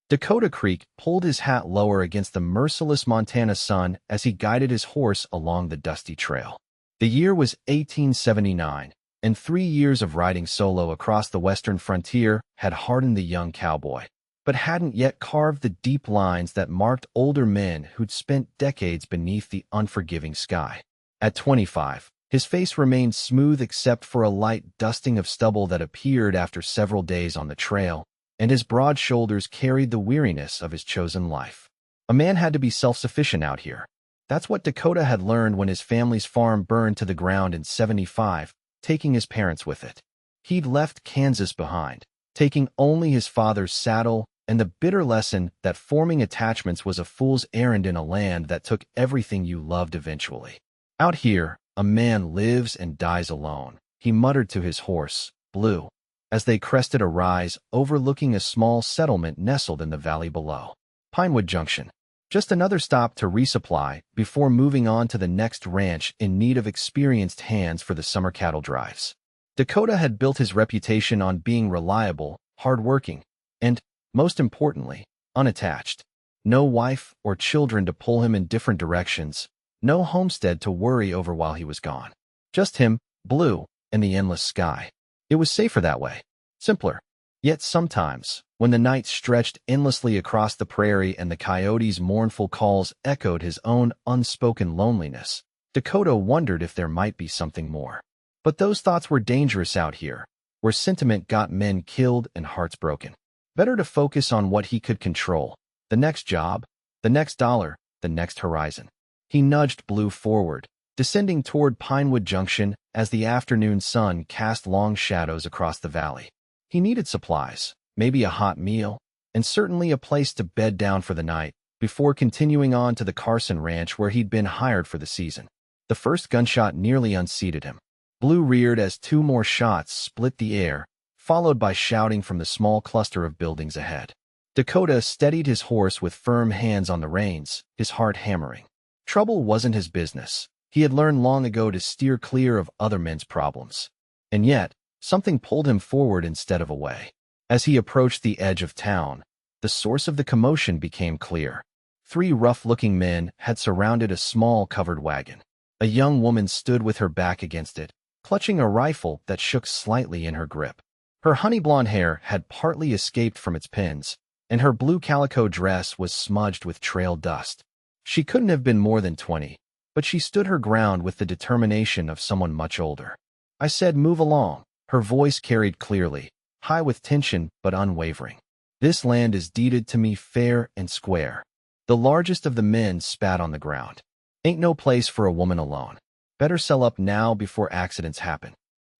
Dakota Creek pulled his hat lower against the merciless Montana sun as he guided his horse along the dusty trail. The year was 1879, and 3 years of riding solo across the western frontier had hardened the young cowboy, but hadn't yet carved the deep lines that marked older men who'd spent decades beneath the unforgiving sky. At 25, his face remained smooth except for a light dusting of stubble that appeared after several days on the trail, and his broad shoulders carried the weariness of his chosen life. A man had to be self-sufficient out here. That's what Dakota had learned when his family's farm burned to the ground in '75, taking his parents with it. He'd left Kansas behind, taking only his father's saddle and the bitter lesson that forming attachments was a fool's errand in a land that took everything you loved eventually. Out here, a man lives and dies alone, he muttered to his horse, Blue, as they crested a rise overlooking a small settlement nestled in the valley below. Pinewood Junction. Just another stop to resupply before moving on to the next ranch in need of experienced hands for the summer cattle drives. Dakota had built his reputation on being reliable, hardworking, and, most importantly, unattached. No wife or children to pull him in different directions, no homestead to worry over while he was gone. Just him, Blue, and the endless sky. It was safer that way. Simpler. Yet sometimes, when the night stretched endlessly across the prairie and the coyotes' mournful calls echoed his own unspoken loneliness, Dakota wondered if there might be something more. But those thoughts were dangerous out here, where sentiment got men killed and hearts broken. Better to focus on what he could control, the next job, the next dollar, the next horizon. He nudged Blue forward, descending toward Pinewood Junction as the afternoon sun cast long shadows across the valley. He needed supplies, maybe a hot meal, and certainly a place to bed down for the night, before continuing on to the Carson Ranch where he'd been hired for the season. The first gunshot nearly unseated him. Blue reared as two more shots split the air, followed by shouting from the small cluster of buildings ahead. Dakota steadied his horse with firm hands on the reins, his heart hammering. Trouble wasn't his business. He had learned long ago to steer clear of other men's problems. And yet, something pulled him forward instead of away. As he approached the edge of town, the source of the commotion became clear. 3 rough-looking men had surrounded a small covered wagon. A young woman stood with her back against it, clutching a rifle that shook slightly in her grip. Her honey-blonde hair had partly escaped from its pins, and her blue calico dress was smudged with trail dust. She couldn't have been more than 20, but she stood her ground with the determination of someone much older. I said, "Move along." Her voice carried clearly, high with tension but unwavering. "This land is deeded to me fair and square." The largest of the men spat on the ground. "Ain't no place for a woman alone. Better sell up now before accidents happen."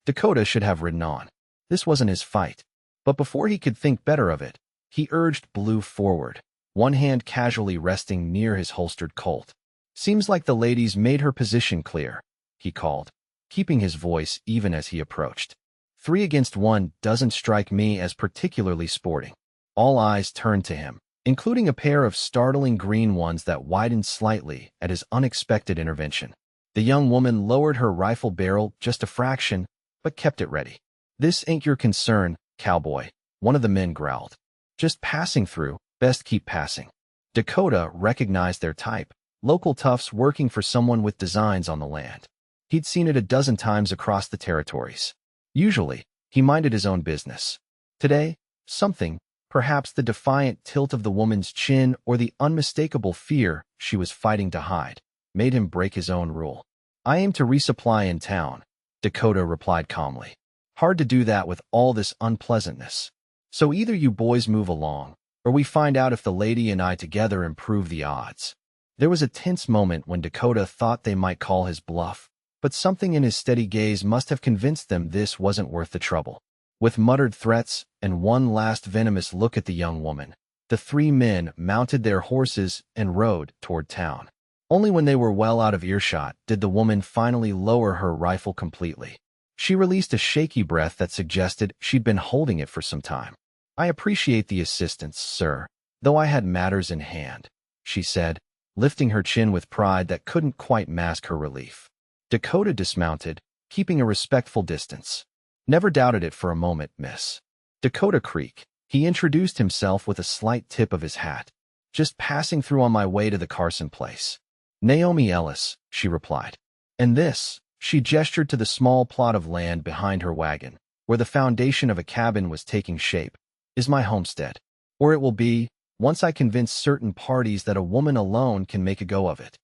Dakota should have ridden on. This wasn't his fight. But before he could think better of it, he urged Blue forward, one hand casually resting near his holstered Colt. "Seems like the lady's made her position clear," he called, keeping his voice even as he approached. 3 against 1 doesn't strike me as particularly sporting. All eyes turned to him, including a pair of startling green ones that widened slightly at his unexpected intervention. The young woman lowered her rifle barrel just a fraction, but kept it ready. "This ain't your concern, cowboy," one of the men growled. "Just passing through, best keep passing." Dakota recognized their type, local toughs working for someone with designs on the land. He'd seen it a dozen times across the territories. Usually, he minded his own business. Today, something, perhaps the defiant tilt of the woman's chin or the unmistakable fear she was fighting to hide, made him break his own rule. "I aim to resupply in town," Dakota replied calmly. "Hard to do that with all this unpleasantness. So either you boys move along, or we find out if the lady and I together improve the odds." There was a tense moment when Dakota thought they might call his bluff, but something in his steady gaze must have convinced them this wasn't worth the trouble. With muttered threats and one last venomous look at the young woman, the 3 men mounted their horses and rode toward town. Only when they were well out of earshot did the woman finally lower her rifle completely. She released a shaky breath that suggested she'd been holding it for some time. "I appreciate the assistance, sir, though I had matters in hand," she said, lifting her chin with pride that couldn't quite mask her relief. Dakota dismounted, keeping a respectful distance. "Never doubted it for a moment, miss." Dakota Creek. He introduced himself with a slight tip of his hat. "Just passing through on my way to the Carson place." "Naomi Ellis," she replied. "And this," she gestured to the small plot of land behind her wagon, where the foundation of a cabin was taking shape, "is my homestead. Or it will be, once I convince certain parties that a woman alone can make a go of it."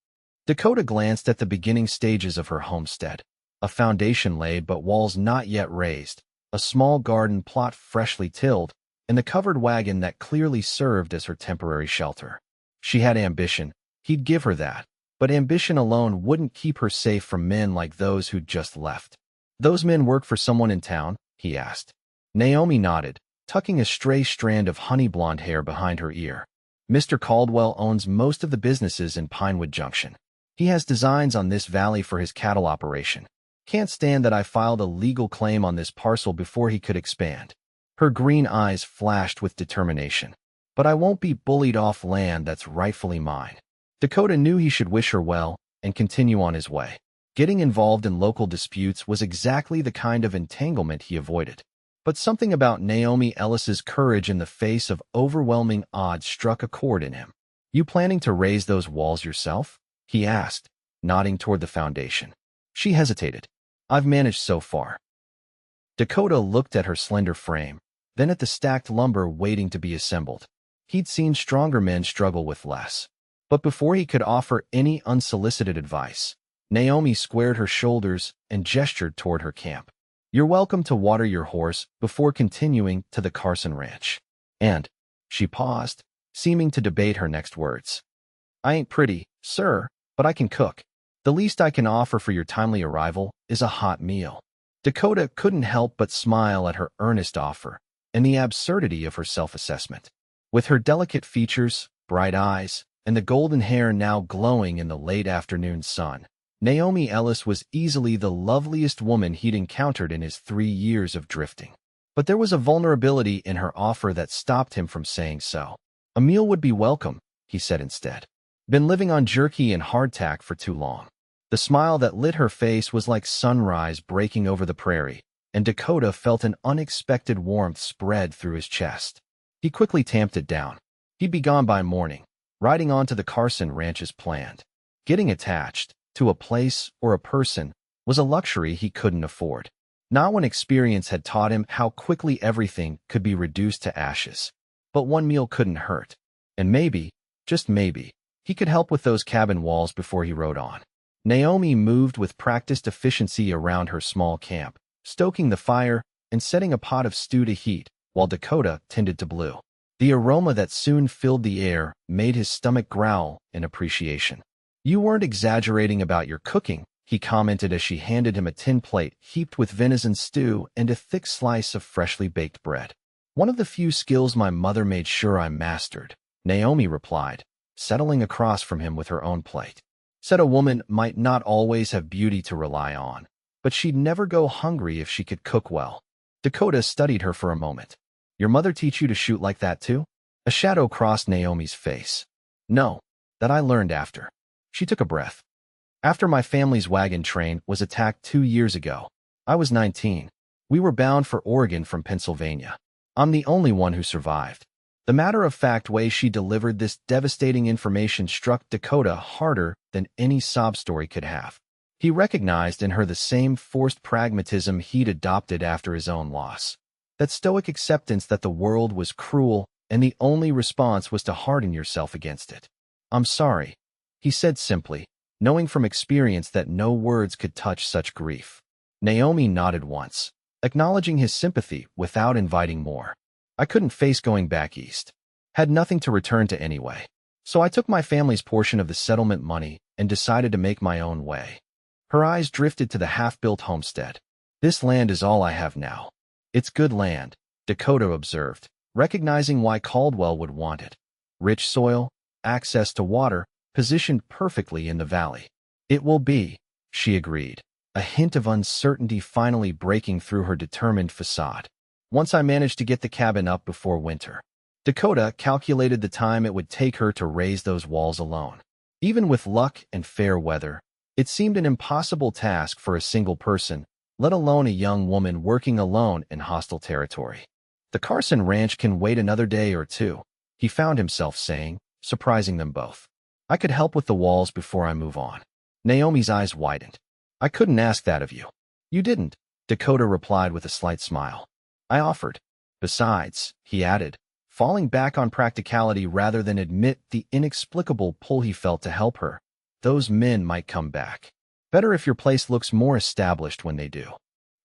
Dakota glanced at the beginning stages of her homestead. A foundation laid but walls not yet raised, a small garden plot freshly tilled, and the covered wagon that clearly served as her temporary shelter. She had ambition. He'd give her that. But ambition alone wouldn't keep her safe from men like those who'd just left. "Those men work for someone in town?" he asked. Naomi nodded, tucking a stray strand of honey-blonde hair behind her ear. "Mr. Caldwell owns most of the businesses in Pinewood Junction. He has designs on this valley for his cattle operation. Can't stand that I filed a legal claim on this parcel before he could expand." Her green eyes flashed with determination. "But I won't be bullied off land that's rightfully mine." Dakota knew he should wish her well and continue on his way. Getting involved in local disputes was exactly the kind of entanglement he avoided. But something about Naomi Ellis's courage in the face of overwhelming odds struck a chord in him. "You planning to raise those walls yourself?" he asked, nodding toward the foundation. She hesitated. "I've managed so far." Dakota looked at her slender frame, then at the stacked lumber waiting to be assembled. He'd seen stronger men struggle with less. But before he could offer any unsolicited advice, Naomi squared her shoulders and gestured toward her camp. "You're welcome to water your horse before continuing to the Carson Ranch." And she paused, seeming to debate her next words. "I ain't pretty, sir, but I can cook. The least I can offer for your timely arrival is a hot meal." Dakota couldn't help but smile at her earnest offer and the absurdity of her self-assessment. With her delicate features, bright eyes, and the golden hair now glowing in the late afternoon sun, Naomi Ellis was easily the loveliest woman he'd encountered in his 3 years of drifting. But there was a vulnerability in her offer that stopped him from saying so. "A meal would be welcome," he said instead. "Been living on jerky and hardtack for too long." The smile that lit her face was like sunrise breaking over the prairie, and Dakota felt an unexpected warmth spread through his chest. He quickly tamped it down. He'd be gone by morning, riding on to the Carson Ranch as planned. Getting attached to a place or a person was a luxury he couldn't afford. Not when experience had taught him how quickly everything could be reduced to ashes. But one meal couldn't hurt. And maybe, just maybe, he could help with those cabin walls before he rode on. Naomi moved with practiced efficiency around her small camp, stoking the fire and setting a pot of stew to heat, while Dakota tended to blue. The aroma that soon filled the air made his stomach growl in appreciation. "You weren't exaggerating about your cooking," he commented as she handed him a tin plate heaped with venison stew and a thick slice of freshly baked bread. "One of the few skills my mother made sure I mastered," Naomi replied, settling across from him with her own plate. Said a woman might not always have beauty to rely on, but she'd never go hungry if she could cook well. Dakota studied her for a moment. "Your mother teach you to shoot like that too?" A shadow crossed Naomi's face. "No, that I learned after." She took a breath. "After my family's wagon train was attacked 2 years ago, I was 19. We were bound for Oregon from Pennsylvania. I'm the only one who survived." The matter-of-fact way she delivered this devastating information struck Dakota harder than any sob story could have. He recognized in her the same forced pragmatism he'd adopted after his own loss. That stoic acceptance that the world was cruel and the only response was to harden yourself against it. "I'm sorry," he said simply, knowing from experience that no words could touch such grief. Naomi nodded once, acknowledging his sympathy without inviting more. "I couldn't face going back east. Had nothing to return to anyway. So I took my family's portion of the settlement money and decided to make my own way." Her eyes drifted to the half-built homestead. "This land is all I have now." "It's good land," Dakota observed, recognizing why Caldwell would want it. "Rich soil, access to water, positioned perfectly in the valley." "It will be," she agreed, a hint of uncertainty finally breaking through her determined facade. "Once I managed to get the cabin up before winter." Dakota calculated the time it would take her to raise those walls alone. Even with luck and fair weather, it seemed an impossible task for a single person, let alone a young woman working alone in hostile territory. The Carson ranch can wait another day or two, he found himself saying, surprising them both. I could help with the walls before I move on. Naomi's eyes widened. I couldn't ask that of you. You didn't, Dakota replied with a slight smile. I offered. Besides, he added, falling back on practicality rather than admit the inexplicable pull he felt to help her, those men might come back. Better if your place looks more established when they do.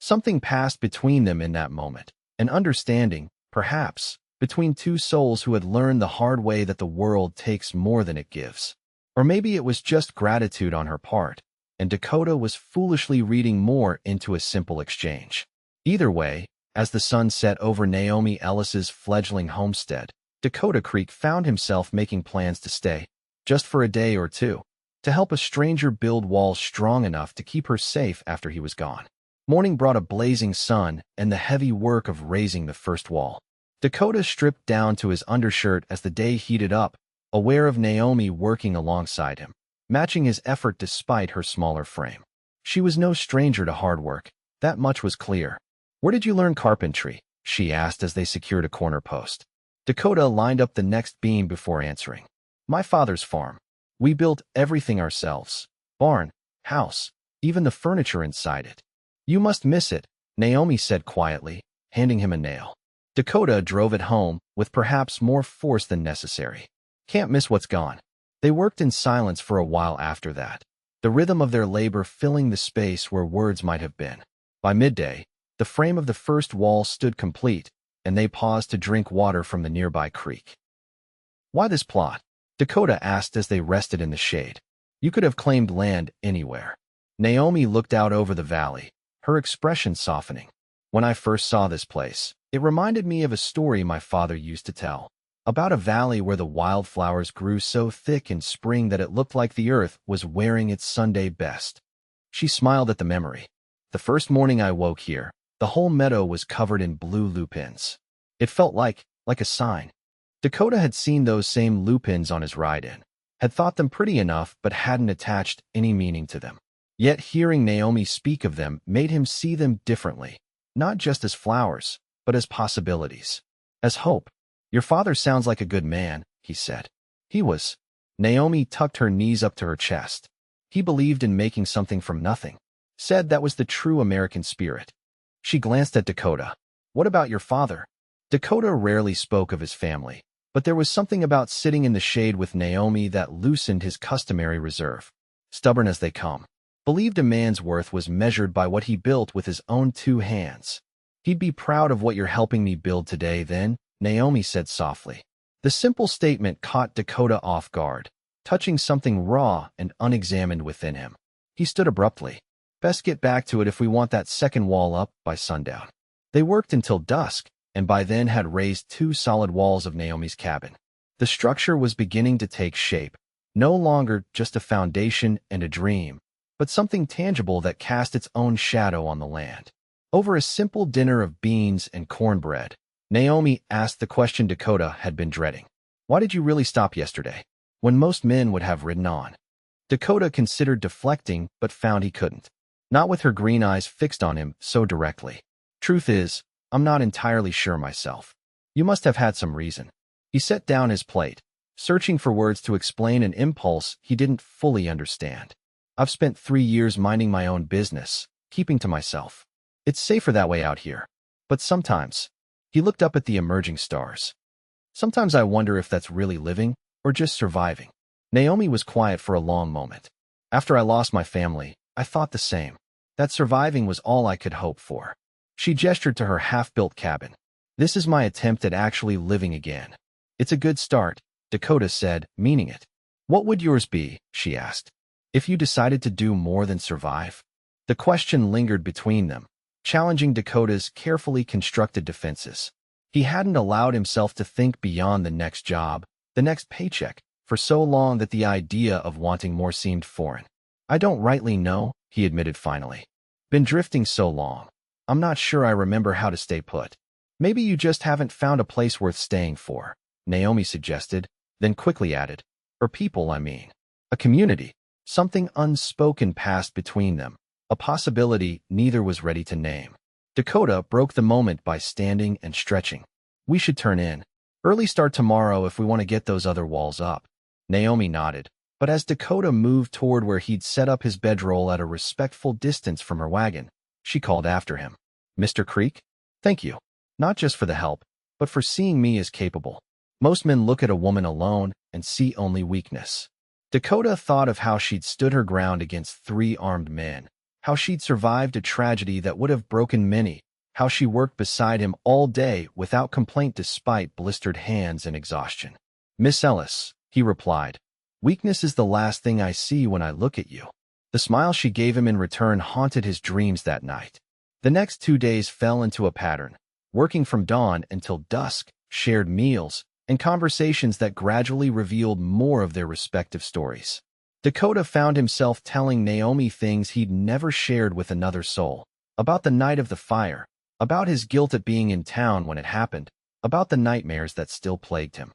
Something passed between them in that moment, an understanding, perhaps, between two souls who had learned the hard way that the world takes more than it gives. Or maybe it was just gratitude on her part, and Dakota was foolishly reading more into a simple exchange. Either way, as the sun set over Naomi Ellis's fledgling homestead, Dakota Creek found himself making plans to stay, just for a day or two, to help a stranger build walls strong enough to keep her safe after he was gone. Morning brought a blazing sun and the heavy work of raising the first wall. Dakota stripped down to his undershirt as the day heated up, aware of Naomi working alongside him, matching his effort despite her smaller frame. She was no stranger to hard work, that much was clear. Where did you learn carpentry? She asked as they secured a corner post. Dakota lined up the next beam before answering. My father's farm. We built everything ourselves. Barn, house, even the furniture inside it. You must miss it, Naomi said quietly, handing him a nail. Dakota drove it home, with perhaps more force than necessary. Can't miss what's gone. They worked in silence for a while after that, the rhythm of their labor filling the space where words might have been. By midday, the frame of the first wall stood complete, and they paused to drink water from the nearby creek. Why this plot? Dakota asked as they rested in the shade. You could have claimed land anywhere. Naomi looked out over the valley, her expression softening. When I first saw this place, it reminded me of a story my father used to tell, about a valley where the wildflowers grew so thick in spring that it looked like the earth was wearing its Sunday best. She smiled at the memory. The first morning I woke here, the whole meadow was covered in blue lupins. It felt like a sign. Dakota had seen those same lupins on his ride-in, had thought them pretty enough but hadn't attached any meaning to them. Yet hearing Naomi speak of them made him see them differently, not just as flowers, but as possibilities, as hope. Your father sounds like a good man, he said. He was. Naomi tucked her knees up to her chest. He believed in making something from nothing, said that was the true American spirit. She glanced at Dakota. What about your father? Dakota rarely spoke of his family, but there was something about sitting in the shade with Naomi that loosened his customary reserve. Stubborn as they come, believed a man's worth was measured by what he built with his own two hands. He'd be proud of what you're helping me build today, then, Naomi said softly. The simple statement caught Dakota off guard, touching something raw and unexamined within him. He stood abruptly. Best get back to it if we want that second wall up by sundown. They worked until dusk, and by then had raised two solid walls of Naomi's cabin. The structure was beginning to take shape, no longer just a foundation and a dream, but something tangible that cast its own shadow on the land. Over a simple dinner of beans and cornbread, Naomi asked the question Dakota had been dreading. Why did you really stop yesterday, when most men would have ridden on? Dakota considered deflecting, but found he couldn't. Not with her green eyes fixed on him so directly. Truth is, I'm not entirely sure myself. You must have had some reason. He set down his plate, searching for words to explain an impulse he didn't fully understand. I've spent 3 years minding my own business, keeping to myself. It's safer that way out here. But sometimes, he looked up at the emerging stars. Sometimes I wonder if that's really living, or just surviving. Naomi was quiet for a long moment. After I lost my family, I thought the same. That surviving was all I could hope for. She gestured to her half-built cabin. This is my attempt at actually living again. It's a good start, Dakota said, meaning it. What would yours be, she asked, if you decided to do more than survive? The question lingered between them, challenging Dakota's carefully constructed defenses. He hadn't allowed himself to think beyond the next job, the next paycheck, for so long that the idea of wanting more seemed foreign. I don't rightly know, he admitted finally. Been drifting so long. I'm not sure I remember how to stay put. Maybe you just haven't found a place worth staying for, Naomi suggested, then quickly added. For people, I mean. A community. Something unspoken passed between them, a possibility neither was ready to name. Dakota broke the moment by standing and stretching. We should turn in. Early start tomorrow if we want to get those other walls up. Naomi nodded, but as Dakota moved toward where he'd set up his bedroll at a respectful distance from her wagon, she called after him. Mr. Creek? Thank you. Not just for the help, but for seeing me as capable. Most men look at a woman alone and see only weakness. Dakota thought of how she'd stood her ground against 3 armed men, how she'd survived a tragedy that would have broken many, how she worked beside him all day without complaint despite blistered hands and exhaustion. Miss Ellis, he replied, weakness is the last thing I see when I look at you. The smile she gave him in return haunted his dreams that night. The next 2 days fell into a pattern, working from dawn until dusk, shared meals, and conversations that gradually revealed more of their respective stories. Dakota found himself telling Naomi things he'd never shared with another soul, about the night of the fire, about his guilt at being in town when it happened, about the nightmares that still plagued him.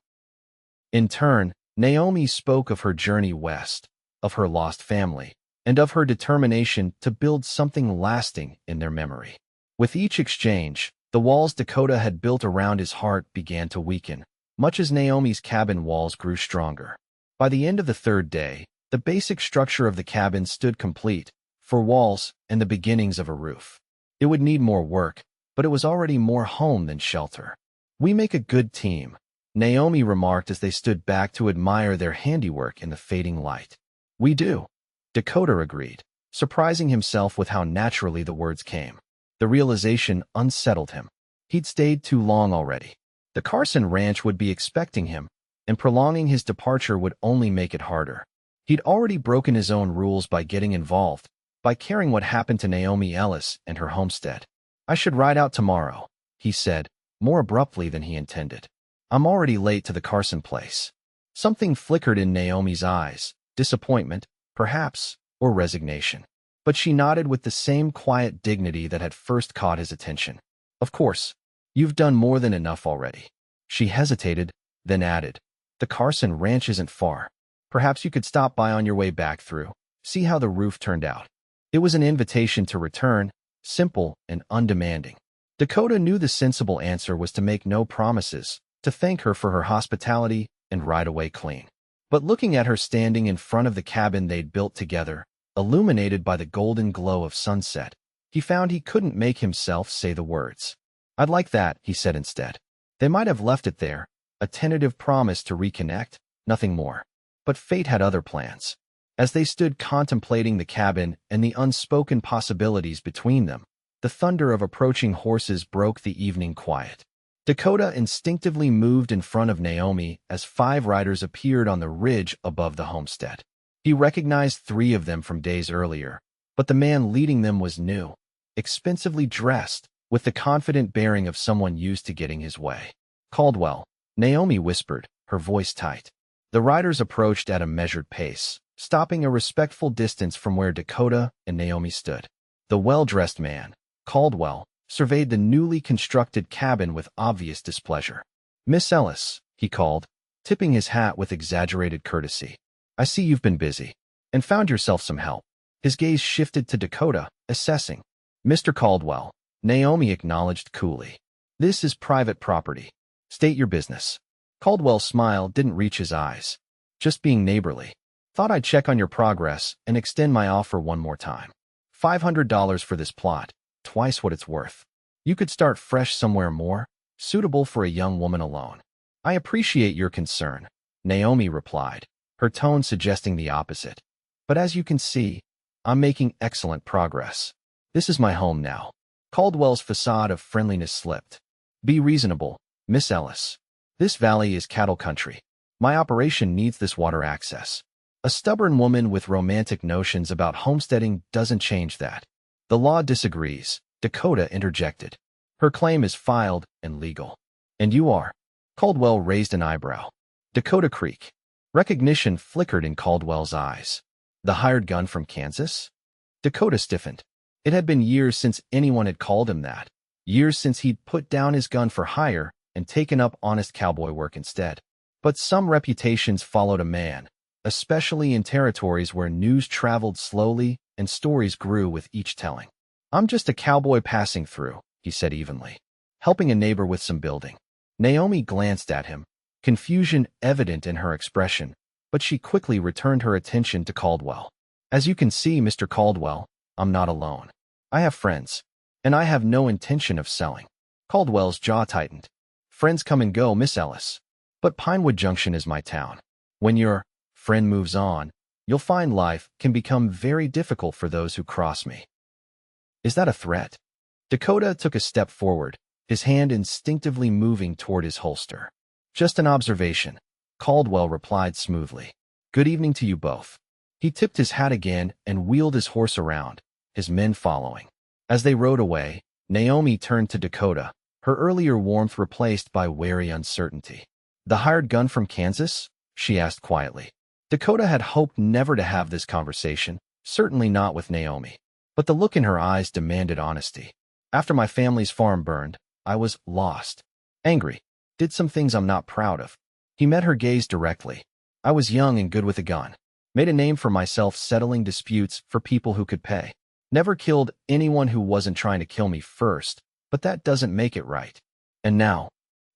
In turn, Naomi spoke of her journey west, of her lost family, and of her determination to build something lasting in their memory. With each exchange, the walls Dakota had built around his heart began to weaken, much as Naomi's cabin walls grew stronger. By the end of the 3rd day, the basic structure of the cabin stood complete, 4 walls and the beginnings of a roof. It would need more work, but it was already more home than shelter. We make a good team, Naomi remarked as they stood back to admire their handiwork in the fading light. We do, Dakota agreed, surprising himself with how naturally the words came. The realization unsettled him. He'd stayed too long already. The Carson Ranch would be expecting him, and prolonging his departure would only make it harder. He'd already broken his own rules by getting involved, by caring what happened to Naomi Ellis and her homestead. I should ride out tomorrow, he said, more abruptly than he intended. I'm already late to the Carson place. Something flickered in Naomi's eyes, disappointment, perhaps, or resignation. But she nodded with the same quiet dignity that had first caught his attention. Of course, you've done more than enough already. She hesitated, then added, the Carson Ranch isn't far. Perhaps you could stop by on your way back through, see how the roof turned out. It was an invitation to return, simple and undemanding. Dakota knew the sensible answer was to make no promises, to thank her for her hospitality and ride away clean. But looking at her standing in front of the cabin they'd built together, illuminated by the golden glow of sunset, he found he couldn't make himself say the words. I'd like that, he said instead. They might have left it there, a tentative promise to reconnect, nothing more. But fate had other plans. As they stood contemplating the cabin and the unspoken possibilities between them, the thunder of approaching horses broke the evening quiet. Dakota instinctively moved in front of Naomi as 5 riders appeared on the ridge above the homestead. He recognized 3 of them from days earlier, but the man leading them was new, expensively dressed, with the confident bearing of someone used to getting his way. Caldwell, Naomi whispered, her voice tight. The riders approached at a measured pace, stopping a respectful distance from where Dakota and Naomi stood. The well-dressed man, Caldwell, surveyed the newly constructed cabin with obvious displeasure. Miss Ellis, he called, tipping his hat with exaggerated courtesy. I see you've been busy, and found yourself some help. His gaze shifted to Dakota, assessing. Mr. Caldwell, Naomi acknowledged coolly. This is private property. State your business. Caldwell's smile didn't reach his eyes. Just being neighborly. Thought I'd check on your progress and extend my offer one more time. $500 for this plot, twice what it's worth. You could start fresh somewhere more, suitable for a young woman alone. I appreciate your concern, Naomi replied, her tone suggesting the opposite. But as you can see, I'm making excellent progress. This is my home now. Caldwell's facade of friendliness slipped. Be reasonable, Miss Ellis. This valley is cattle country. My operation needs this water access. A stubborn woman with romantic notions about homesteading doesn't change that. The law disagrees, Dakota interjected. Her claim is filed and legal. And you are? Caldwell raised an eyebrow. Dakota Creek. Recognition flickered in Caldwell's eyes. The hired gun from Kansas? Dakota stiffened. It had been years since anyone had called him that. Years since he'd put down his gun for hire and taken up honest cowboy work instead. But some reputations followed a man, especially in territories where news traveled slowly and stories grew with each telling. I'm just a cowboy passing through, he said evenly, helping a neighbor with some building. Naomi glanced at him, confusion evident in her expression, but she quickly returned her attention to Caldwell. As you can see, Mr. Caldwell, I'm not alone. I have friends, and I have no intention of selling. Caldwell's jaw tightened. Friends come and go, Miss Ellis. But Pinewood Junction is my town. When your friend moves on, you'll find life can become very difficult for those who cross me. Is that a threat? Dakota took a step forward, his hand instinctively moving toward his holster. Just an observation, Caldwell replied smoothly. Good evening to you both. He tipped his hat again and wheeled his horse around, his men following. As they rode away, Naomi turned to Dakota, her earlier warmth replaced by wary uncertainty. The hired gun from Kansas? She asked quietly. Dakota had hoped never to have this conversation, certainly not with Naomi. But the look in her eyes demanded honesty. After my family's farm burned, I was lost. Angry. Did some things I'm not proud of. He met her gaze directly. I was young and good with a gun. Made a name for myself settling disputes for people who could pay. Never killed anyone who wasn't trying to kill me first, but that doesn't make it right. And now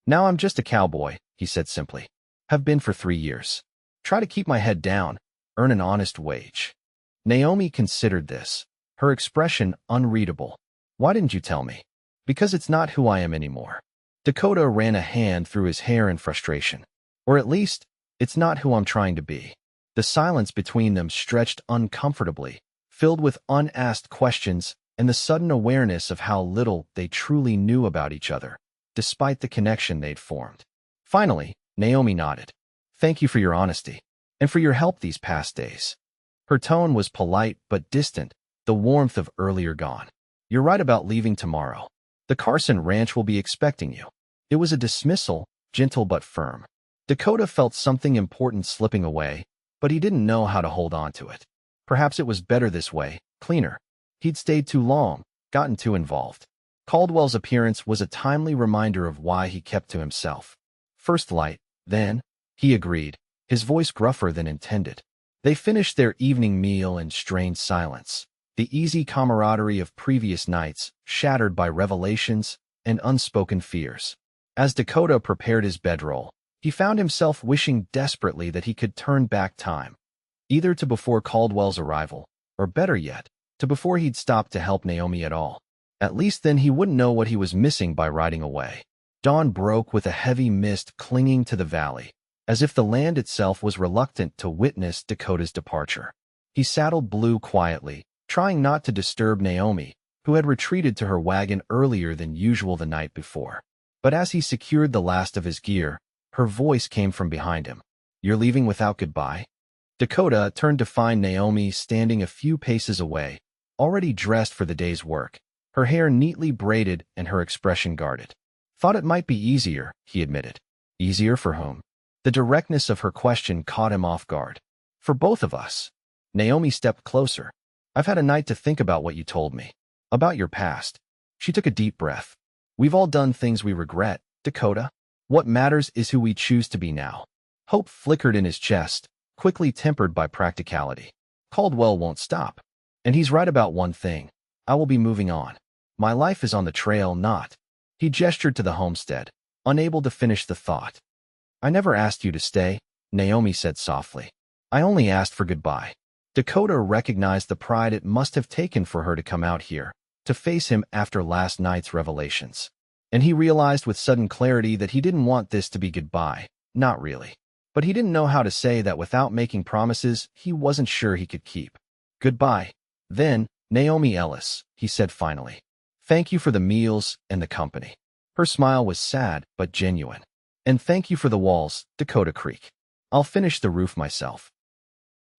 I'm just a cowboy, he said simply. Have been for 3 years. Try to keep my head down, earn an honest wage. Naomi considered this, her expression unreadable. Why didn't you tell me? Because it's not who I am anymore. Dakota ran a hand through his hair in frustration. Or at least, it's not who I'm trying to be. The silence between them stretched uncomfortably, filled with unasked questions and the sudden awareness of how little they truly knew about each other, despite the connection they'd formed. Finally, Naomi nodded. Thank you for your honesty, and for your help these past days. Her tone was polite but distant, the warmth of earlier gone. You're right about leaving tomorrow. The Carson Ranch will be expecting you. It was a dismissal, gentle but firm. Dakota felt something important slipping away, but he didn't know how to hold on to it. Perhaps it was better this way, cleaner. He'd stayed too long, gotten too involved. Caldwell's appearance was a timely reminder of why he kept to himself. First light, then, he agreed, his voice gruffer than intended. They finished their evening meal in strained silence, the easy camaraderie of previous nights shattered by revelations and unspoken fears. As Dakota prepared his bedroll, he found himself wishing desperately that he could turn back time, either to before Caldwell's arrival, or better yet, to before he'd stopped to help Naomi at all. At least then he wouldn't know what he was missing by riding away. Dawn broke with a heavy mist clinging to the valley, as if the land itself was reluctant to witness Dakota's departure. He saddled Blue quietly, trying not to disturb Naomi, who had retreated to her wagon earlier than usual the night before. But as he secured the last of his gear, her voice came from behind him. You're leaving without goodbye? Dakota turned to find Naomi standing a few paces away, already dressed for the day's work, her hair neatly braided and her expression guarded. Thought it might be easier, he admitted. Easier for whom? The directness of her question caught him off guard. For both of us. Naomi stepped closer. I've had a night to think about what you told me. About your past. She took a deep breath. We've all done things we regret, Dakota. What matters is who we choose to be now. Hope flickered in his chest, quickly tempered by practicality. Caldwell won't stop. And he's right about one thing. I will be moving on. My life is on the trail, not. He gestured to the homestead, unable to finish the thought. I never asked you to stay, Naomi said softly. I only asked for goodbye. Dakota recognized the pride it must have taken for her to come out here, to face him after last night's revelations. And he realized with sudden clarity that he didn't want this to be goodbye, not really. But he didn't know how to say that without making promises he wasn't sure he could keep. Goodbye. Then, Naomi Ellis, he said finally. Thank you for the meals and the company. Her smile was sad but genuine. And thank you for the walls, Dakota Creek. I'll finish the roof myself.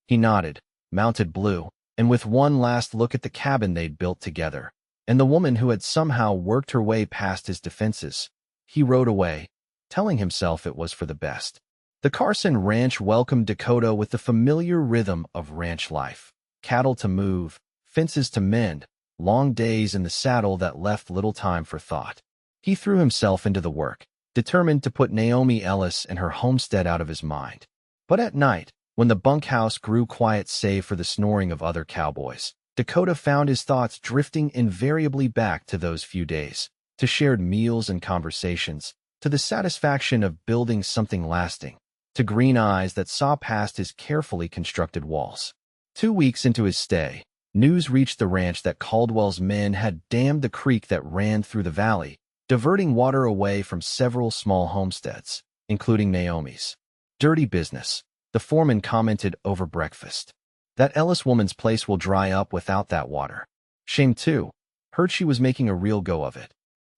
He nodded, mounted Blue, and with one last look at the cabin they'd built together, and the woman who had somehow worked her way past his defenses, he rode away, telling himself it was for the best. The Carson Ranch welcomed Dakota with the familiar rhythm of ranch life. Cattle to move, fences to mend, long days in the saddle that left little time for thought. He threw himself into the work, determined to put Naomi Ellis and her homestead out of his mind. But at night, when the bunkhouse grew quiet save for the snoring of other cowboys, Dakota found his thoughts drifting invariably back to those few days, to shared meals and conversations, to to the satisfaction of building something lasting, to green eyes that saw past his carefully constructed walls. 2 weeks into his stay, news reached the ranch that Caldwell's men had dammed the creek that ran through the valley, diverting water away from several small homesteads, including Naomi's. "Dirty business," the foreman commented over breakfast. "That Ellis woman's place will dry up without that water." "Shame too. Heard she was making a real go of it."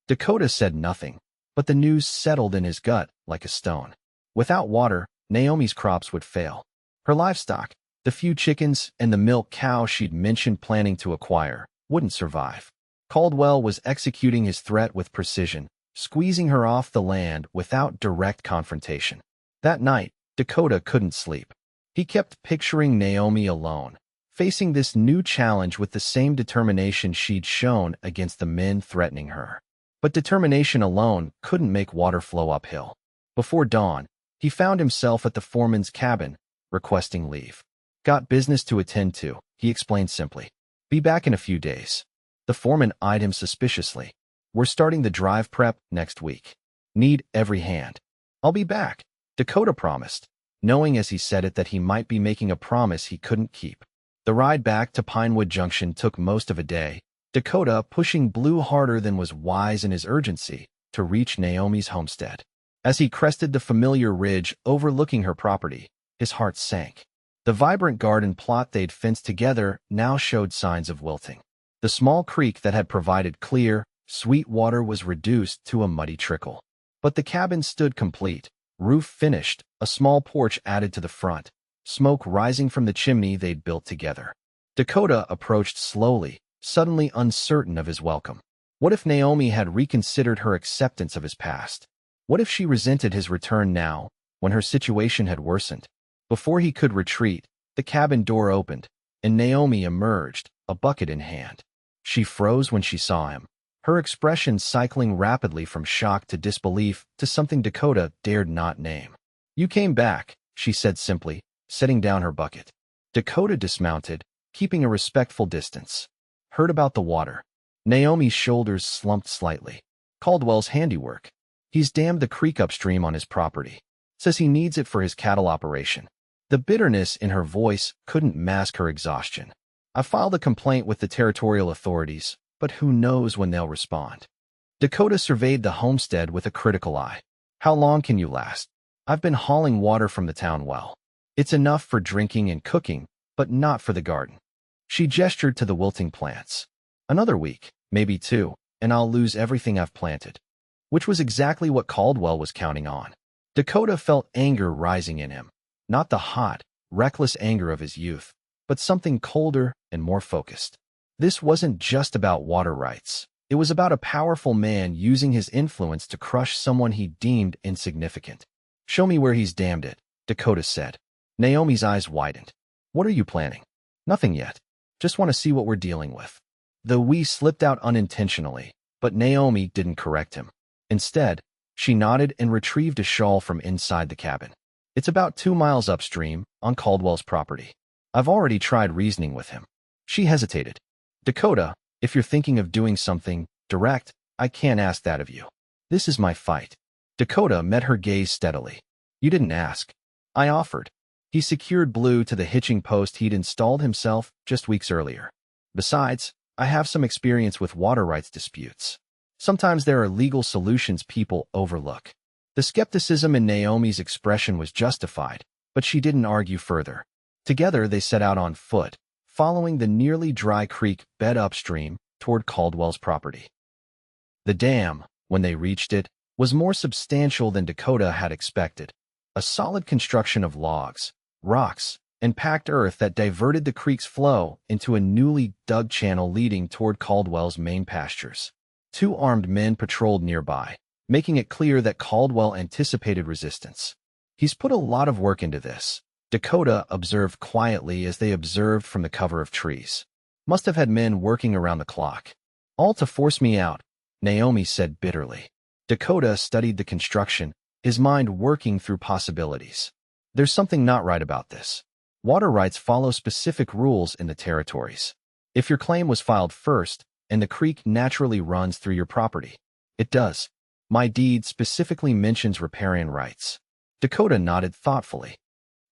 Dakota said nothing, but the news settled in his gut like a stone. Without water, Naomi's crops would fail. Her livestock, the few chickens and the milk cow she'd mentioned planning to acquire, wouldn't survive. Caldwell was executing his threat with precision, squeezing her off the land without direct confrontation. That night, Dakota couldn't sleep. He kept picturing Naomi alone, facing this new challenge with the same determination she'd shown against the men threatening her. But determination alone couldn't make water flow uphill. Before dawn, he found himself at the foreman's cabin, requesting leave. "Got business to attend to," he explained simply. "Be back in a few days." The foreman eyed him suspiciously. "We're starting the drive prep next week. Need every hand." "I'll be back," Dakota promised, knowing as he said it that he might be making a promise he couldn't keep. The ride back to Pinewood Junction took most of a day, Dakota pushing Blue harder than was wise in his urgency to reach Naomi's homestead. As he crested the familiar ridge overlooking her property, his heart sank. The vibrant garden plot they'd fenced together now showed signs of wilting. The small creek that had provided clear, sweet water was reduced to a muddy trickle. But the cabin stood complete, roof finished, a small porch added to the front, smoke rising from the chimney they'd built together. Dakota approached slowly, suddenly uncertain of his welcome. What if Naomi had reconsidered her acceptance of his past? What if she resented his return now, when her situation had worsened? Before he could retreat, the cabin door opened, and Naomi emerged, a bucket in hand. She froze when she saw him, her expression cycling rapidly from shock to disbelief to something Dakota dared not name. "You came back," she said simply, setting down her bucket. Dakota dismounted, keeping a respectful distance. "Heard about the water." Naomi's shoulders slumped slightly. "Caldwell's handiwork. He's dammed the creek upstream on his property. Says he needs it for his cattle operation." The bitterness in her voice couldn't mask her exhaustion. "I filed a complaint with the territorial authorities, but who knows when they'll respond." Dakota surveyed the homestead with a critical eye. "How long can you last?" "I've been hauling water from the town well. It's enough for drinking and cooking, but not for the garden." She gestured to the wilting plants. "Another week, maybe 2, and I'll lose everything I've planted." Which was exactly what Caldwell was counting on. Dakota felt anger rising in him. Not the hot, reckless anger of his youth, but something colder and more focused. This wasn't just about water rights. It was about a powerful man using his influence to crush someone he deemed insignificant. "Show me where he's damned it," Dakota said. Naomi's eyes widened. "What are you planning?" "Nothing yet. Just want to see what we're dealing with." The "we" slipped out unintentionally, but Naomi didn't correct him. Instead, she nodded and retrieved a shawl from inside the cabin. "It's about 2 miles upstream, on Caldwell's property. I've already tried reasoning with him." She hesitated. "Dakota, if you're thinking of doing something direct, I can't ask that of you. This is my fight." Dakota met her gaze steadily. "You didn't ask. I offered." He secured Blue to the hitching post he'd installed himself just weeks earlier. "Besides, I have some experience with water rights disputes. Sometimes there are legal solutions people overlook." The skepticism in Naomi's expression was justified, but she didn't argue further. Together they set out on foot, following the nearly dry creek bed upstream toward Caldwell's property. The dam, when they reached it, was more substantial than Dakota had expected. A solid construction of logs, rocks, and packed earth that diverted the creek's flow into a newly dug channel leading toward Caldwell's main pastures. 2 armed men patrolled nearby, making it clear that Caldwell anticipated resistance. "He's put a lot of work into this," Dakota observed quietly as they observed from the cover of trees. "Must have had men working around the clock." "All to force me out," Naomi said bitterly. Dakota studied the construction, his mind working through possibilities. "There's something not right about this. Water rights follow specific rules in the territories. If your claim was filed first, and the creek naturally runs through your property." "It does." My deed specifically mentions riparian rights. Dakota nodded thoughtfully.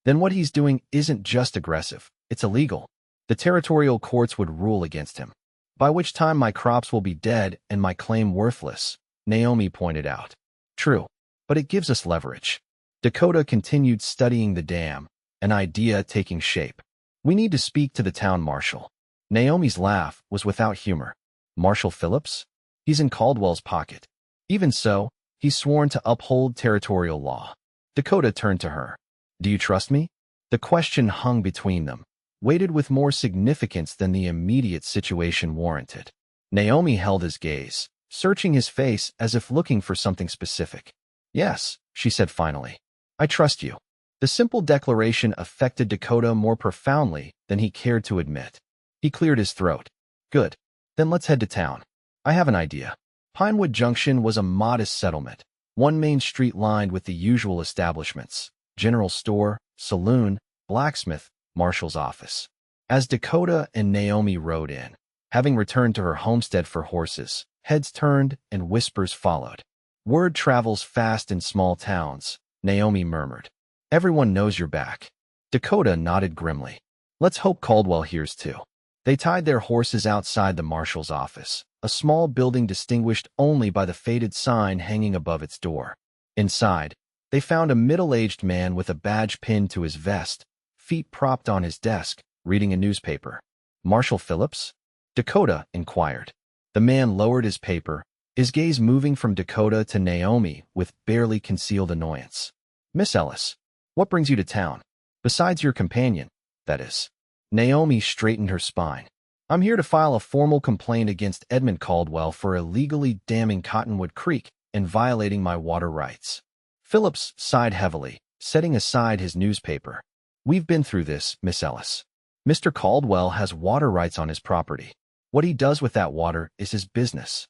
Then what he's doing isn't just aggressive, it's illegal. The territorial courts would rule against him. By which time my crops will be dead and my claim worthless, Naomi pointed out. True, but it gives us leverage. Dakota continued studying the dam, an idea taking shape. We need to speak to the town marshal. Naomi's laugh was without humor. Marshal Phillips? He's in Caldwell's pocket. Even so, he's sworn to uphold territorial law. Dakota turned to her. Do you trust me? The question hung between them, weighted with more significance than the immediate situation warranted. Naomi held his gaze, searching his face as if looking for something specific. Yes, she said finally. I trust you. The simple declaration affected Dakota more profoundly than he cared to admit. He cleared his throat. Good. Then let's head to town. I have an idea. Pinewood Junction was a modest settlement, one main street lined with the usual establishments: general store, saloon, blacksmith, marshal's office. As Dakota and Naomi rode in, having returned to her homestead for horses, heads turned and whispers followed. Word travels fast in small towns, Naomi murmured. Everyone knows you're back. Dakota nodded grimly. Let's hope Caldwell hears too. They tied their horses outside the marshal's office, a small building distinguished only by the faded sign hanging above its door. Inside, they found a middle-aged man with a badge pinned to his vest, feet propped on his desk, reading a newspaper. Marshal Phillips? Dakota inquired. The man lowered his paper, his gaze moving from Dakota to Naomi with barely concealed annoyance. Miss Ellis, what brings you to town? Besides your companion, that is. Naomi straightened her spine. I'm here to file a formal complaint against Edmund Caldwell for illegally damming Cottonwood Creek and violating my water rights. Phillips sighed heavily, setting aside his newspaper. We've been through this, Miss Ellis. Mr. Caldwell has water rights on his property. What he does with that water is his business.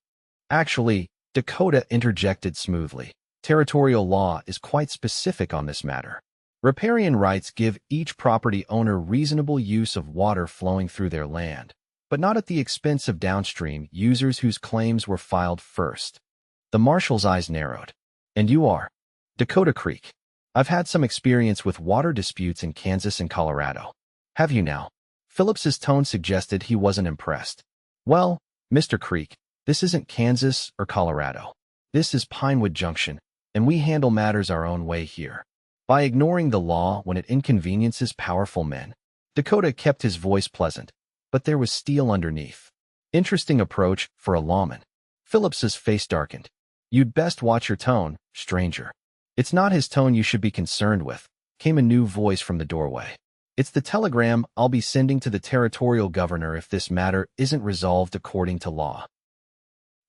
Actually, Dakota interjected smoothly. Territorial law is quite specific on this matter. Riparian rights give each property owner reasonable use of water flowing through their land, but not at the expense of downstream users whose claims were filed first. The marshal's eyes narrowed. And you are? Dakota Creek. I've had some experience with water disputes in Kansas and Colorado. Have you now? Phillips's tone suggested he wasn't impressed. Well, Mr. Creek, this isn't Kansas or Colorado. This is Pinewood Junction, and we handle matters our own way here. By ignoring the law when it inconveniences powerful men, Dakota kept his voice pleasant, but there was steel underneath. Interesting approach for a lawman. Phillips's face darkened. You'd best watch your tone, stranger. It's not his tone you should be concerned with, came a new voice from the doorway. It's the telegram I'll be sending to the territorial governor if this matter isn't resolved according to law.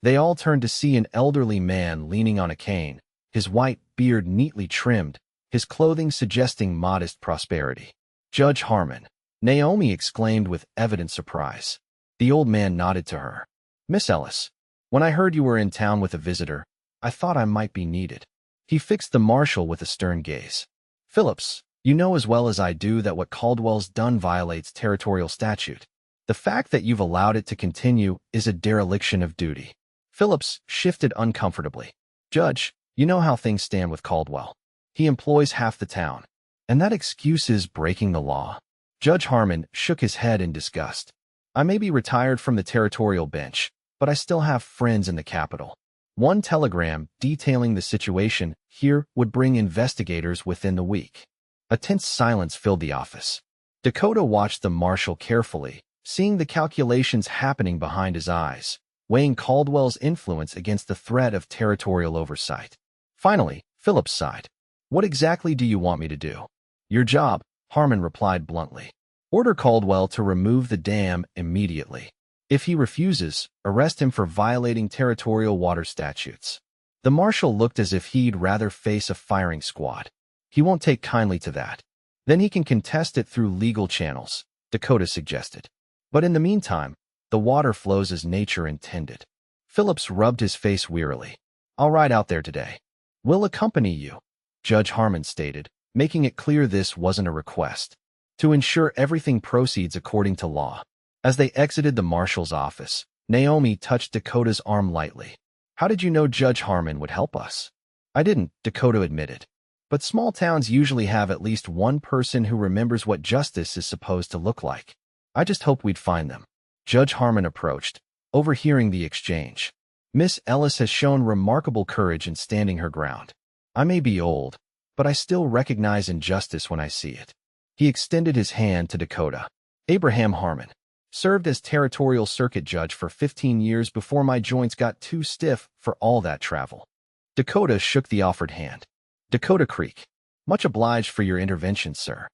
They all turned to see an elderly man leaning on a cane, his white beard neatly trimmed, his clothing suggesting modest prosperity. Judge Harmon, Naomi exclaimed with evident surprise. The old man nodded to her. Miss Ellis, when I heard you were in town with a visitor, I thought I might be needed. He fixed the marshal with a stern gaze. Phillips, you know as well as I do that what Caldwell's done violates territorial statute. The fact that you've allowed it to continue is a dereliction of duty. Phillips shifted uncomfortably. Judge, you know how things stand with Caldwell. He employs half the town, and that excuses breaking the law. Judge Harmon shook his head in disgust. I may be retired from the territorial bench, but I still have friends in the Capitol. One telegram detailing the situation here would bring investigators within the week. A tense silence filled the office. Dakota watched the marshal carefully, seeing the calculations happening behind his eyes, weighing Caldwell's influence against the threat of territorial oversight. Finally, Phillips sighed. What exactly do you want me to do? Your job, Harmon replied bluntly. Order Caldwell to remove the dam immediately. If he refuses, arrest him for violating territorial water statutes. The marshal looked as if he'd rather face a firing squad. He won't take kindly to that. Then he can contest it through legal channels, Dakota suggested. But in the meantime, the water flows as nature intended. Phillips rubbed his face wearily. I'll ride out there today. We'll accompany you, Judge Harmon stated, making it clear this wasn't a request. To ensure everything proceeds according to law. As they exited the marshal's office, Naomi touched Dakota's arm lightly. How did you know Judge Harmon would help us? I didn't, Dakota admitted. But small towns usually have at least one person who remembers what justice is supposed to look like. I just hoped we'd find them. Judge Harmon approached, overhearing the exchange. Miss Ellis has shown remarkable courage in standing her ground. I may be old, but I still recognize injustice when I see it. He extended his hand to Dakota. Abraham Harmon served as territorial circuit judge for 15 years before my joints got too stiff for all that travel. Dakota shook the offered hand. Dakota Creek. Much obliged for your intervention, sir.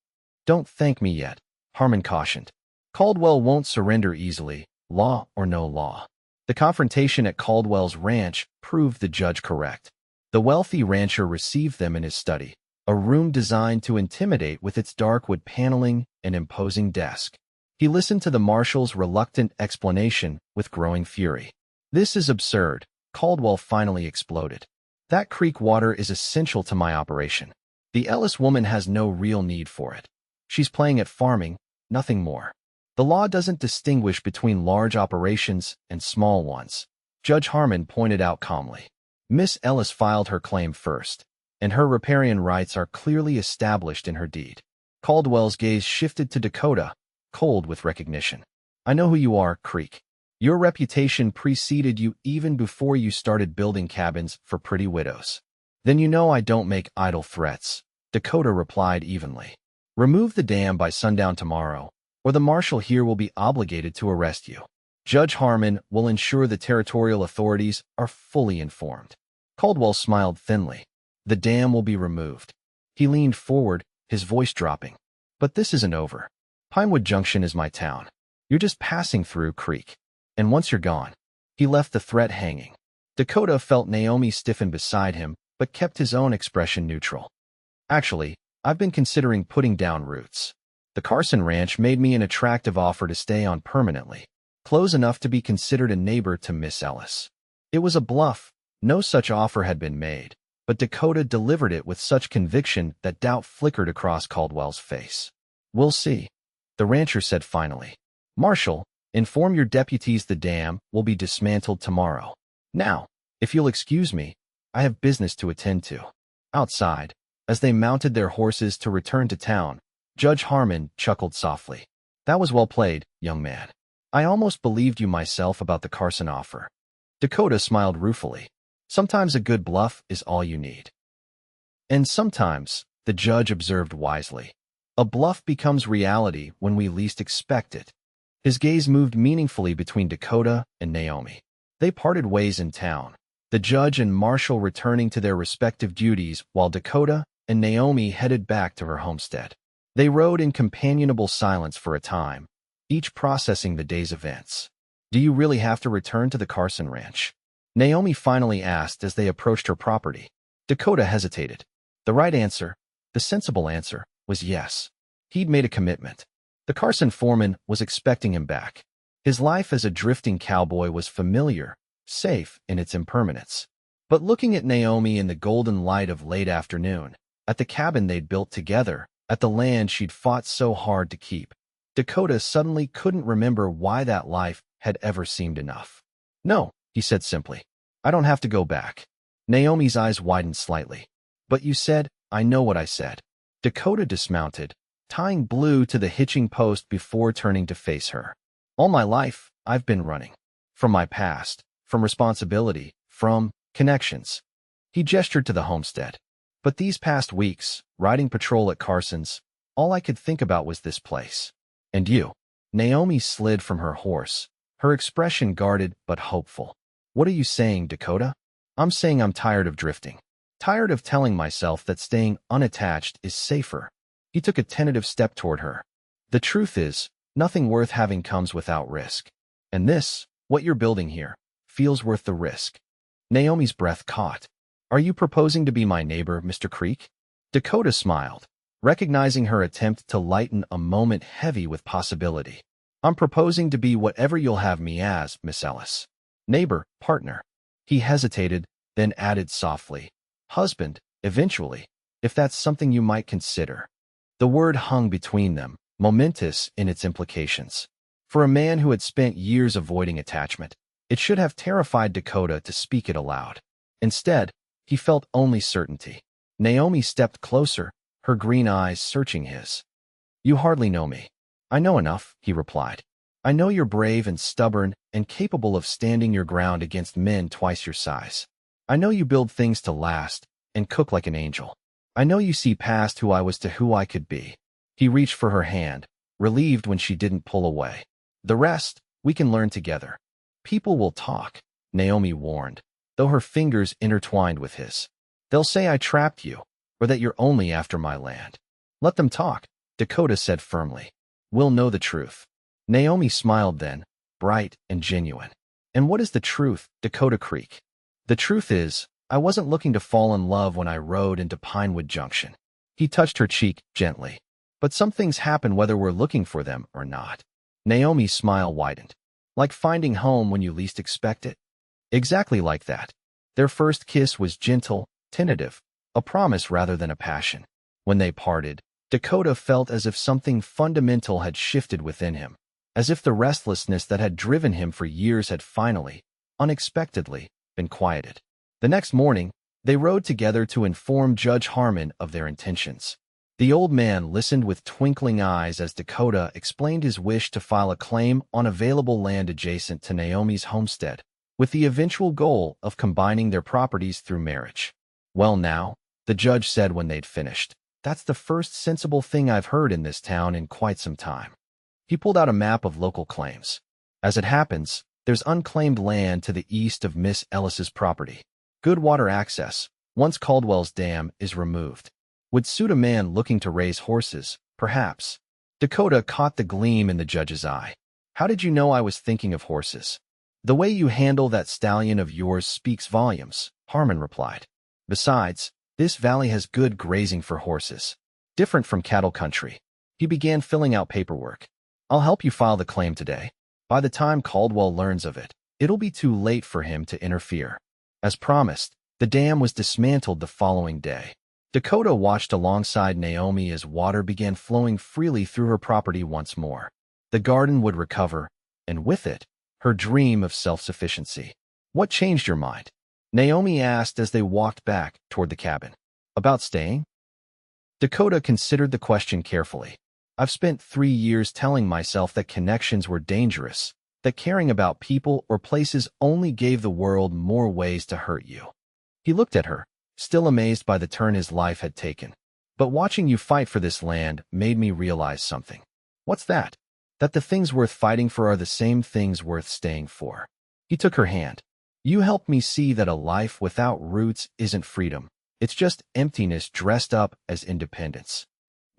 Don't thank me yet, Harmon cautioned. Caldwell won't surrender easily, law or no law. The confrontation at Caldwell's ranch proved the judge correct. The wealthy rancher received them in his study, a room designed to intimidate with its dark wood paneling and imposing desk. He listened to the marshal's reluctant explanation with growing fury. This is absurd, Caldwell finally exploded. That creek water is essential to my operation. The Ellis woman has no real need for it. She's playing at farming, nothing more. The law doesn't distinguish between large operations and small ones, Judge Harmon pointed out calmly. Miss Ellis filed her claim first, and her riparian rights are clearly established in her deed. Caldwell's gaze shifted to Dakota, cold with recognition. I know who you are, Creek. Your reputation preceded you even before you started building cabins for pretty widows. Then you know I don't make idle threats, Dakota replied evenly. Remove the dam by sundown tomorrow, or the marshal here will be obligated to arrest you. Judge Harmon will ensure the territorial authorities are fully informed. Caldwell smiled thinly. The dam will be removed. He leaned forward, his voice dropping. But this isn't over. Pinewood Junction is my town. You're just passing through, Creek. And once you're gone. He left the threat hanging. Dakota felt Naomi stiffen beside him, but kept his own expression neutral. Actually, I've been considering putting down roots. The Carson Ranch made me an attractive offer to stay on permanently, close enough to be considered a neighbor to Miss Ellis. It was a bluff. No such offer had been made, but Dakota delivered it with such conviction that doubt flickered across Caldwell's face. We'll see, the rancher said finally. Marshal, inform your deputies the dam will be dismantled tomorrow. Now, if you'll excuse me, I have business to attend to. Outside, as they mounted their horses to return to town, Judge Harmon chuckled softly. That was well played, young man. I almost believed you myself about the Carson offer. Dakota smiled ruefully. Sometimes a good bluff is all you need. And sometimes, the judge observed wisely, a bluff becomes reality when we least expect it. His gaze moved meaningfully between Dakota and Naomi. They parted ways in town, the judge and marshal returning to their respective duties while Dakota and Naomi headed back to her homestead. They rode in companionable silence for a time, each processing the day's events. Do you really have to return to the Carson Ranch? Naomi finally asked as they approached her property. Dakota hesitated. The right answer, the sensible answer, was yes. He'd made a commitment. The Carson foreman was expecting him back. His life as a drifting cowboy was familiar, safe in its impermanence. But looking at Naomi in the golden light of late afternoon, at the cabin they'd built together, at the land she'd fought so hard to keep, Dakota suddenly couldn't remember why that life had ever seemed enough. No, he said simply. I don't have to go back. Naomi's eyes widened slightly. But you said, I know what I said. Dakota dismounted, tying Blue to the hitching post before turning to face her. All my life, I've been running. From my past, from responsibility, from connections. He gestured to the homestead. But these past weeks, riding patrol at Carson's, all I could think about was this place. And you. Naomi slid from her horse, her expression guarded but hopeful. What are you saying, Dakota? I'm saying I'm tired of drifting. Tired of telling myself that staying unattached is safer. He took a tentative step toward her. The truth is, nothing worth having comes without risk. And this, what you're building here, feels worth the risk. Naomi's breath caught. Are you proposing to be my neighbor, Mr. Creek? Dakota smiled, recognizing her attempt to lighten a moment heavy with possibility. I'm proposing to be whatever you'll have me as, Miss Ellis. Neighbor, partner. He hesitated, then added softly. Husband, eventually, if that's something you might consider. The word hung between them, momentous in its implications. For a man who had spent years avoiding attachment, It should have terrified Dakota to speak it aloud. Instead, he felt only certainty. Naomi stepped closer, her green eyes searching his. "You hardly know me." "I know enough," he replied. "I know you're brave and stubborn and capable of standing your ground against men twice your size. I know you build things to last and cook like an angel. I know you see past who I was to who I could be." He reached for her hand, relieved when she didn't pull away. "The rest, we can learn together." "People will talk," Naomi warned, though her fingers intertwined with his. "They'll say I trapped you, or that you're only after my land." "Let them talk," Dakota said firmly. "We'll know the truth." Naomi smiled then, bright and genuine. "And what is the truth, Dakota Creek?" "The truth is, I wasn't looking to fall in love when I rode into Pinewood Junction." He touched her cheek gently. "But some things happen whether we're looking for them or not." Naomi's smile widened. "Like finding home when you least expect it?" "Exactly like that." Their first kiss was gentle, tentative, a promise rather than a passion. When they parted, Dakota felt as if something fundamental had shifted within him, as if the restlessness that had driven him for years had finally, unexpectedly, been quieted. The next morning, they rode together to inform Judge Harmon of their intentions. The old man listened with twinkling eyes as Dakota explained his wish to file a claim on available land adjacent to Naomi's homestead, with the eventual goal of combining their properties through marriage. "Well now," the judge said when they'd finished, "that's the first sensible thing I've heard in this town in quite some time." He pulled out a map of local claims. "As it happens, there's unclaimed land to the east of Miss Ellis's property. Good water access, once Caldwell's dam is removed. Would suit a man looking to raise horses, perhaps." Dakota caught the gleam in the judge's eye. "How did you know I was thinking of horses?" "The way you handle that stallion of yours speaks volumes," Harmon replied. "Besides, this valley has good grazing for horses. Different from cattle country." He began filling out paperwork. "I'll help you file the claim today. By the time Caldwell learns of it, it'll be too late for him to interfere." As promised, the dam was dismantled the following day. Dakota watched alongside Naomi as water began flowing freely through her property once more. The garden would recover, and with it, her dream of self-sufficiency. "What changed your mind?" Naomi asked as they walked back toward the cabin. "About staying?" Dakota considered the question carefully. "I've spent 3 years telling myself that connections were dangerous, that caring about people or places only gave the world more ways to hurt you." He looked at her, still amazed by the turn his life had taken. "But watching you fight for this land made me realize something." "What's that?" "That the things worth fighting for are the same things worth staying for." He took her hand. "You helped me see that a life without roots isn't freedom. It's just emptiness dressed up as independence."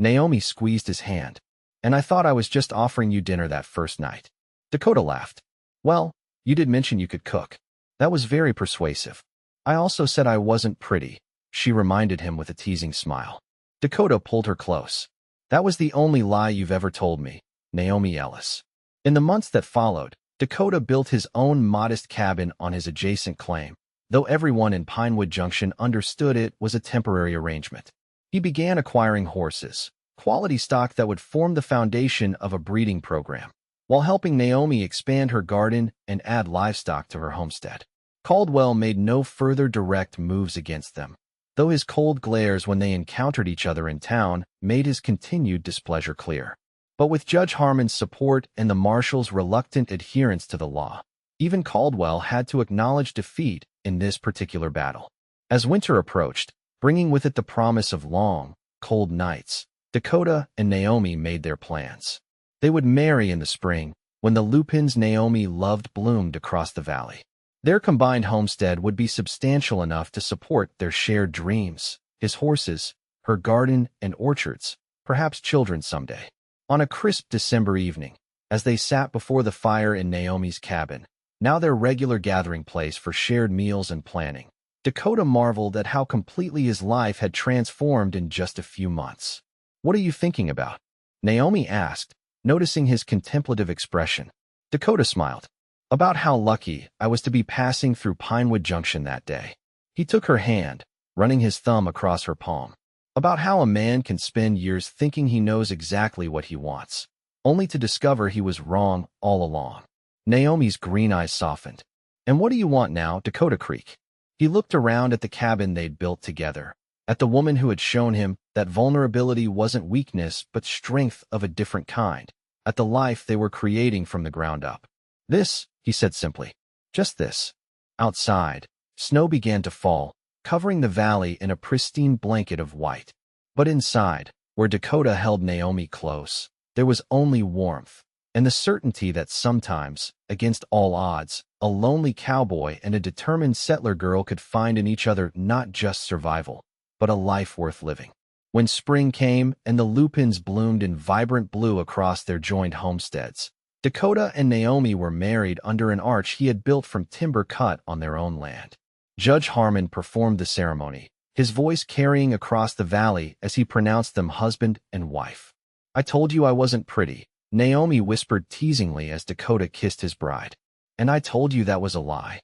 Naomi squeezed his hand. "And I thought I was just offering you dinner that first night." Dakota laughed. "Well, you did mention you could cook. That was very persuasive." "I also said I wasn't pretty," she reminded him with a teasing smile. Dakota pulled her close. "That was the only lie you've ever told me, Naomi Ellis." In the months that followed, Dakota built his own modest cabin on his adjacent claim, though everyone in Pinewood Junction understood it was a temporary arrangement. He began acquiring horses, quality stock that would form the foundation of a breeding program, while helping Naomi expand her garden and add livestock to her homestead. Caldwell made no further direct moves against them, though his cold glares when they encountered each other in town made his continued displeasure clear. But with Judge Harmon's support and the marshal's reluctant adherence to the law, even Caldwell had to acknowledge defeat in this particular battle. As winter approached, bringing with it the promise of long, cold nights, Dakota and Naomi made their plans. They would marry in the spring, when the lupins Naomi loved bloomed across the valley. Their combined homestead would be substantial enough to support their shared dreams, his horses, her garden and orchards, perhaps children someday. On a crisp December evening, as they sat before the fire in Naomi's cabin, now their regular gathering place for shared meals and planning, Dakota marveled at how completely his life had transformed in just a few months. "What are you thinking about?" Naomi asked, noticing his contemplative expression. Dakota smiled. "About how lucky I was to be passing through Pinewood Junction that day." He took her hand, running his thumb across her palm. "About how a man can spend years thinking he knows exactly what he wants, only to discover he was wrong all along." Naomi's green eyes softened. And what do you want now, Dakota Creek? He looked around at the cabin they'd built together, at the woman who had shown him that vulnerability wasn't weakness but strength of a different kind, at the life they were creating from the ground up. This, he said simply. Just this. Outside, snow began to fall, covering the valley in a pristine blanket of white. But inside, where Dakota held Naomi close, there was only warmth, and the certainty that sometimes, against all odds, a lonely cowboy and a determined settler girl could find in each other not just survival, but a life worth living. When spring came and the lupins bloomed in vibrant blue across their joined homesteads, Dakota and Naomi were married under an arch he had built from timber cut on their own land. Judge Harmon performed the ceremony, his voice carrying across the valley as he pronounced them husband and wife. "I told you I wasn't pretty," Naomi whispered teasingly as Dakota kissed his bride. "And I told you that was a lie,"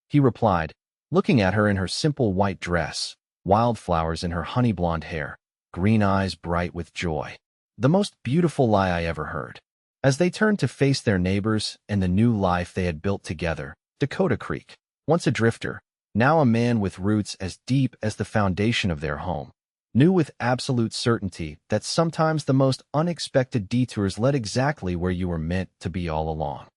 he replied, looking at her in her simple white dress, wildflowers in her honey blonde hair, green eyes bright with joy. "The most beautiful lie I ever heard." As they turned to face their neighbors and the new life they had built together, Dakota Creek, once a drifter, now a man with roots as deep as the foundation of their home, knew with absolute certainty that sometimes the most unexpected detours led exactly where you were meant to be all along.